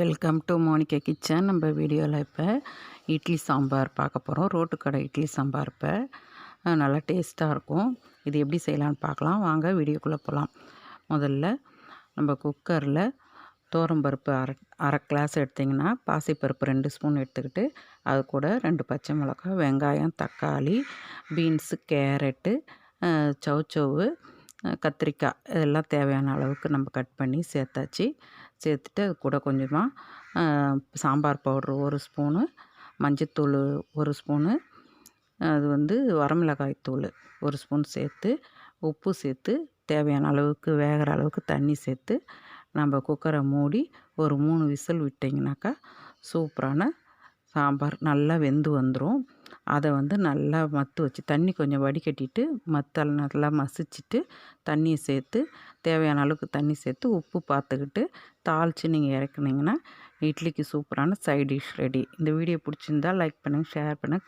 Welcome to Monica kitchen. நம்ம வீடியோவில் இப்போ இட்லி சாம்பார் பார்க்க போகிறோம். ரோட்டு கடை இட்லி சாம்பார் இப்போ நல்லா டேஸ்ட்டாக இருக்கும். இது எப்படி செய்யலான்னு பார்க்கலாம். வாங்க வீடியோக்குள்ளே போகலாம். முதல்ல நம்ம குக்கரில் பருப்பு அரை கிளாஸ் எடுத்திங்கன்னா பாசிப்பருப்பு 2 ஸ்பூன் எடுத்துக்கிட்டு அது கூட 2 பச்சை மிளகாய், வெங்காயம், தக்காளி, பீன்ஸு, கேரட்டு, சௌச்சௌவு, கத்திரிக்காய் இதெல்லாம் தேவையான அளவுக்கு நம்ம கட் பண்ணி சேர்த்தாச்சு. சேர்த்துட்டு அது கூட கொஞ்சமாக சாம்பார் பவுட்ரு 1 ஸ்பூனு, மஞ்சத்தூள் 1 ஸ்பூனு, அது வரமிளகாய் தூள் 1 ஸ்பூன் சேர்த்து, உப்பு சேர்த்து தேவையான அளவுக்கு வேகிற அளவுக்கு தண்ணி சேர்த்து நம்ம குக்கரை மூடி ஒரு 3 விசில் விட்டிங்கனாக்கா சூப்பரான சாம்பார் நல்லா வெந்து வந்துடும். அதை நல்லா மத்து வச்சு தண்ணி கொஞ்சம் வடிகட்டிட்டு நல்லா மசிச்சுட்டு தண்ணியை சேர்த்து தேவையான அளவுக்கு தண்ணி சேர்த்து உப்பு பார்த்துக்கிட்டு தாளித்து நீங்கள் இறக்குனீங்கன்னா இட்லிக்கு சூப்பரான சைட் டிஷ் ரெடி. இந்த வீடியோ பிடிச்சிருந்தால் லைக் பண்ணுங்கள், ஷேர் பண்ணுங்கள்.